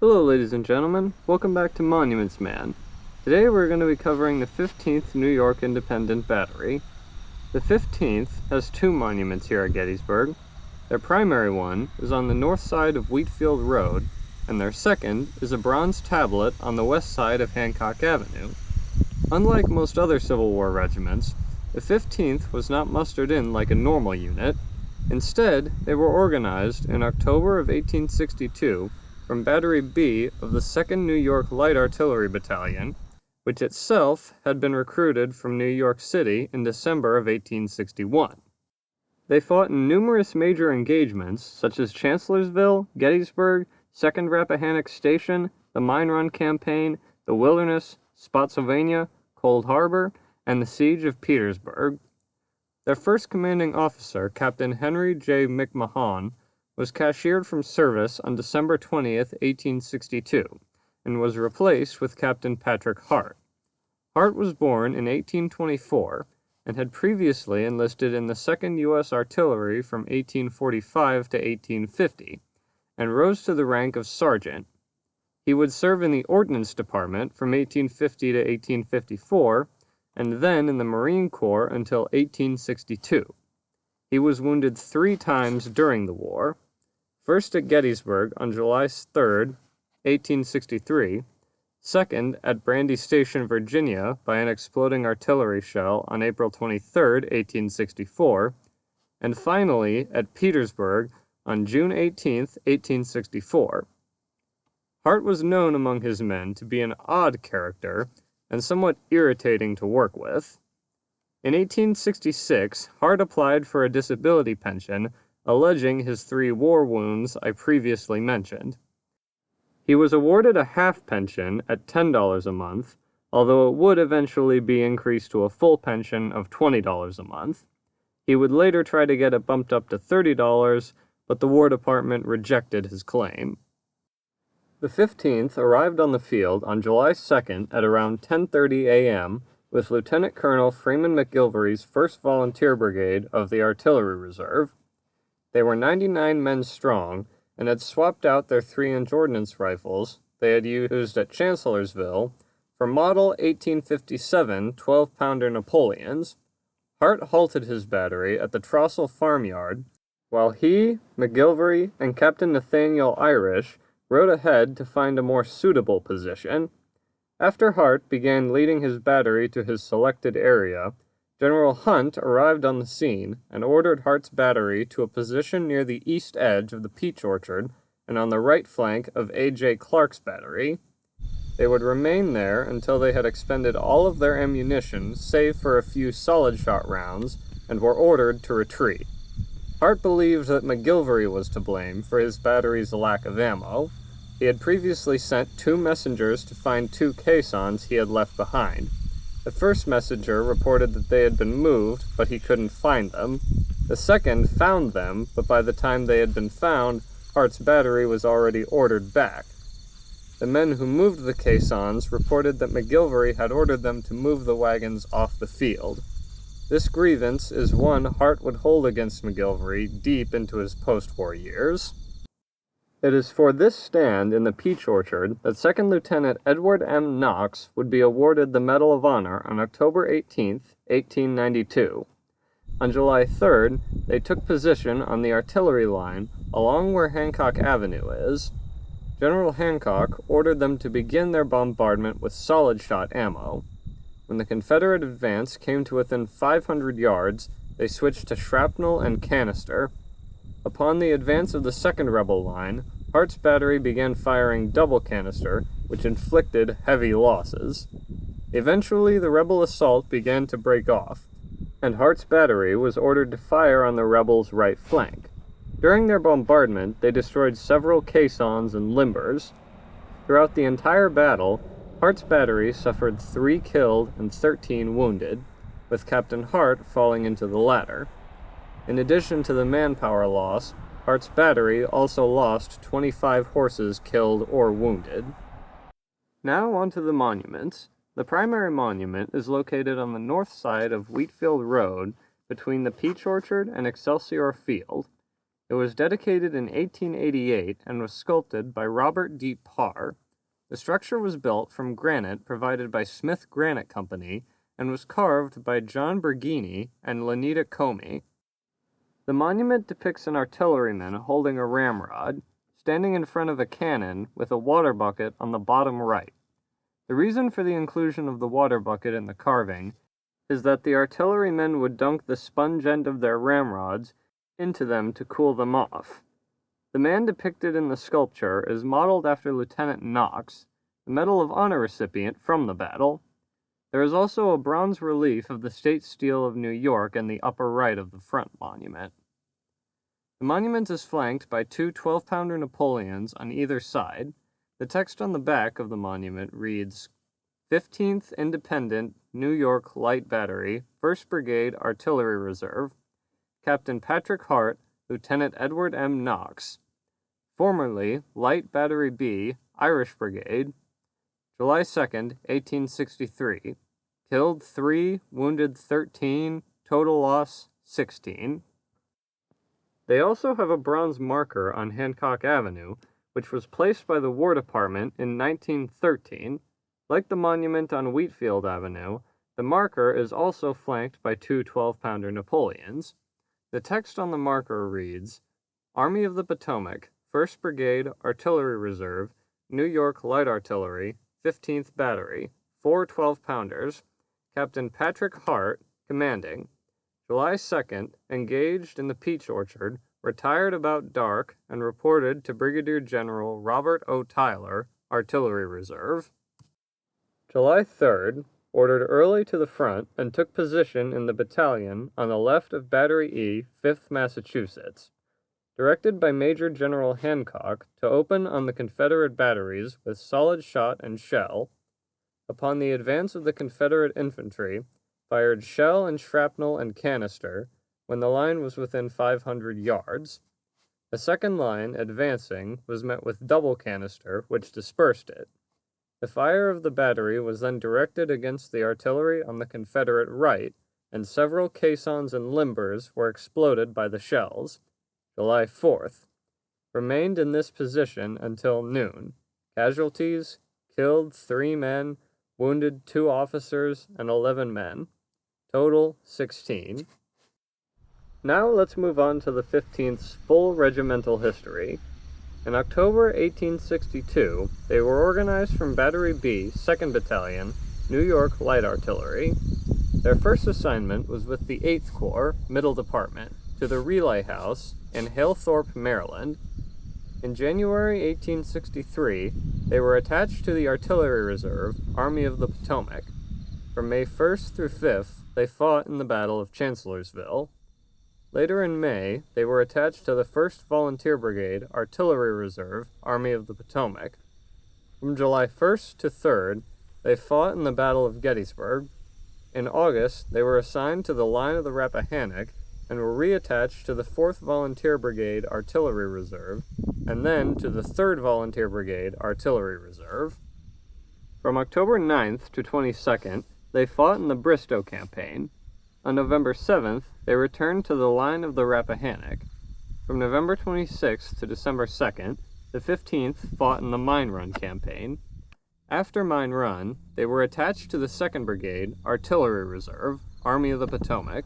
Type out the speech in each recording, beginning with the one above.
Hello ladies and gentlemen, welcome back to Monuments Man. Today we're going to be covering the 15th New York Independent Battery. The 15th has two monuments here at Gettysburg. Their primary one is on the north side of Wheatfield Road, and their second is a bronze tablet on the west side of Hancock Avenue. Unlike most other Civil War regiments, the 15th was not mustered in like a normal unit. Instead, they were organized in October of 1862 from Battery B of the 2nd New York Light Artillery Battalion, which itself had been recruited from New York City in December of 1861. They fought in numerous major engagements such as Chancellorsville, Gettysburg, 2nd Rappahannock Station, the Mine Run Campaign, the Wilderness, Spotsylvania, Cold Harbor, and the Siege of Petersburg. Their first commanding officer, Captain Henry J. McMahon, was cashiered from service on December 20th, 1862, and was replaced with Captain Patrick Hart. Hart was born in 1824 and had previously enlisted in the 2nd U.S. Artillery from 1845 to 1850, and rose to the rank of sergeant. He would serve in the Ordnance Department from 1850 to 1854, and then in the Marine Corps until 1862. He was wounded 3 times during the war, first at Gettysburg on July 3, 1863, second at Brandy Station, Virginia, by an exploding artillery shell on April 23, 1864, and finally at Petersburg on June 18, 1864. Hart was known among his men to be an odd character and somewhat irritating to work with. In 1866, Hart applied for a disability pension, alleging his 3 war wounds I previously mentioned. He was awarded a half pension at $10 a month, although it would eventually be increased to a full pension of $20 a month. He would later try to get it bumped up to $30, but the War Department rejected his claim. The 15th arrived on the field on July 2nd at around 10:30 a.m. with Lieutenant Colonel Freeman McGilvery's 1st Volunteer Brigade of the Artillery Reserve. They were 99 men strong, and had swapped out their 3-inch ordnance rifles they had used at Chancellorsville for model 1857 12-pounder Napoleons. Hart halted his battery at the Trossel farmyard, while he, McGilvery, and Captain Nathaniel Irish rode ahead to find a more suitable position. After Hart began leading his battery to his selected area, General Hunt arrived on the scene and ordered Hart's battery to a position near the east edge of the peach orchard and on the right flank of A.J. Clark's battery. They would remain there until they had expended all of their ammunition save for a few solid-shot rounds and were ordered to retreat. Hart believed that McGilvery was to blame for his battery's lack of ammo. He had previously sent 2 messengers to find 2 caissons he had left behind. The first messenger reported that they had been moved, but he couldn't find them. The second found them, but by the time they had been found, Hart's battery was already ordered back. The men who moved the caissons reported that McGilvery had ordered them to move the wagons off the field. This grievance is one Hart would hold against McGilvery deep into his post-war years. It is for this stand in the peach orchard that 2nd Lieutenant Edward M. Knox would be awarded the Medal of Honor on October 18, 1892. On July 3rd, they took position on the artillery line along where Hancock Avenue is. General Hancock ordered them to begin their bombardment with solid-shot ammo. When the Confederate advance came to within 500 yards, they switched to shrapnel and canister. Upon the advance of the 2nd Rebel line, Hart's battery began firing double canister, which inflicted heavy losses. Eventually, the Rebel assault began to break off, and Hart's battery was ordered to fire on the Rebels' right flank. During their bombardment, they destroyed several caissons and limbers. Throughout the entire battle, Hart's battery suffered 3 killed and 13 wounded, with Captain Hart falling into the latter. In addition to the manpower loss, Hart's battery also lost 25 horses killed or wounded. Now onto the monuments. The primary monument is located on the north side of Wheatfield Road between the Peach Orchard and Excelsior Field. It was dedicated in 1888 and was sculpted by Robert D. Parr. The structure was built from granite provided by Smith Granite Company and was carved by John Berghini and Lenita Comey. The monument depicts an artilleryman holding a ramrod, standing in front of a cannon with a water bucket on the bottom right. The reason for the inclusion of the water bucket in the carving is that the artillerymen would dunk the sponge end of their ramrods into them to cool them off. The man depicted in the sculpture is modeled after Lieutenant Knox, the Medal of Honor recipient from the battle. There is also a bronze relief of the State Steel of New York in the upper right of the front monument. The monument is flanked by two 12-pounder Napoleons on either side. The text on the back of the monument reads, 15th Independent New York Light Battery, 1st Brigade Artillery Reserve, Captain Patrick Hart, Lieutenant Edward M. Knox. Formerly Light Battery B, Irish Brigade, July 2nd, 1863. Killed 3, wounded 13, total loss 16. They also have a bronze marker on Hancock Avenue, which was placed by the War Department in 1913. Like the monument on Wheatfield Avenue, the marker is also flanked by two 12-pounder Napoleons. The text on the marker reads, Army of the Potomac, 1st Brigade Artillery Reserve, New York Light Artillery, 15th Battery, 4 12-pounders, Captain Patrick Hart, commanding. July 2nd, engaged in the peach orchard, retired about dark, and reported to Brigadier General Robert O. Tyler, Artillery Reserve. July 3rd, ordered early to the front and took position in the battalion on the left of Battery E, 5th Massachusetts. Directed by Major General Hancock to open on the Confederate batteries with solid shot and shell. Upon the advance of the Confederate infantry, fired shell and shrapnel and canister when the line was within 500 yards. The second line, advancing, was met with double canister, which dispersed it. The fire of the battery was then directed against the artillery on the Confederate right, and several caissons and limbers were exploded by the shells. July 4th. Remained in this position until noon. Casualties, killed 3 men, wounded 2 officers, and 11 men. Total 16. Now let's move on to the 15th's full regimental history. In October 1862, they were organized from Battery B, 2nd Battalion, New York Light Artillery. Their first assignment was with the 8th Corps, Middle Department, to the Relay House in Halethorpe, Maryland. In January 1863, they were attached to the Artillery Reserve, Army of the Potomac. From May 1st through 5th, they fought in the Battle of Chancellorsville. Later in May, they were attached to the 1st Volunteer Brigade, Artillery Reserve, Army of the Potomac. From July 1st to 3rd, they fought in the Battle of Gettysburg. In August, they were assigned to the line of the Rappahannock and were reattached to the 4th Volunteer Brigade, Artillery Reserve, and then to the 3rd Volunteer Brigade, Artillery Reserve. From October 9th to 22nd, they fought in the Bristoe Campaign. On November 7th, they returned to the line of the Rappahannock. From November 26th to December 2nd, the 15th fought in the Mine Run Campaign. After Mine Run, they were attached to the 2nd Brigade, Artillery Reserve, Army of the Potomac.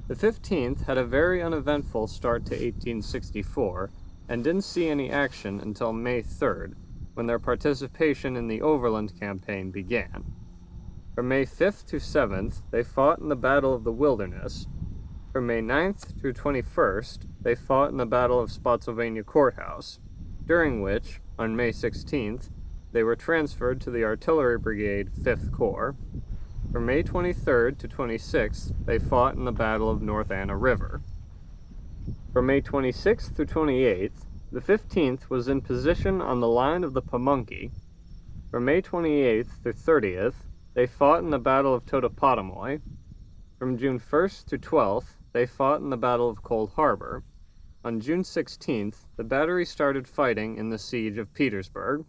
The 15th had a very uneventful start to 1864 and didn't see any action until May 3rd, when their participation in the Overland Campaign began. From May 5th to 7th, they fought in the Battle of the Wilderness. From May 9th through 21st, they fought in the Battle of Spotsylvania Courthouse, during which, on May 16th, they were transferred to the Artillery Brigade, 5th Corps. From May 23rd to 26th, they fought in the Battle of North Anna River. From May 26th through 28th, the 15th was in position on the line of the Pamunkey. From May 28th through 30th, they fought in the Battle of Totopotomoy. From June 1st to 12th, they fought in the Battle of Cold Harbor. On June 16th, the battery started fighting in the Siege of Petersburg.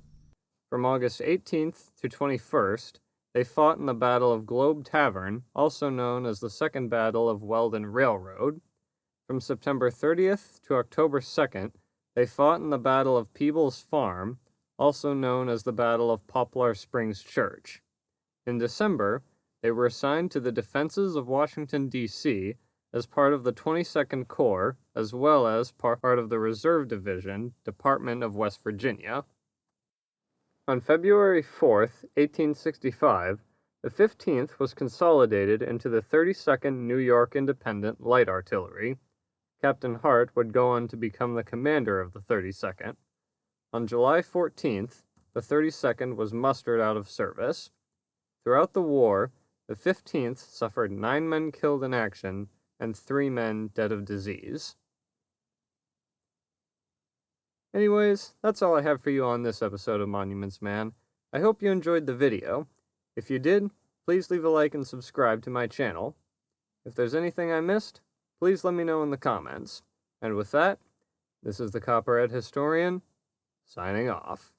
From August 18th to 21st, they fought in the Battle of Globe Tavern, also known as the Second Battle of Weldon Railroad. From September 30th to October 2nd, they fought in the Battle of Peebles Farm, also known as the Battle of Poplar Springs Church. In December, they were assigned to the defenses of Washington, D.C., as part of the 22nd Corps, as well as part of the Reserve Division, Department of West Virginia. On February 4th, 1865, the 15th was consolidated into the 32nd New York Independent Light Artillery. Captain Hart would go on to become the commander of the 32nd. On July 14th, the 32nd was mustered out of service. Throughout the war, the 15th suffered 9 men killed in action and 3 men dead of disease. Anyways, that's all I have for you on this episode of Monuments Man. I hope you enjoyed the video. If you did, please leave a like and subscribe to my channel. If there's anything I missed, please let me know in the comments. And with that, this is the Copperhead Historian, signing off.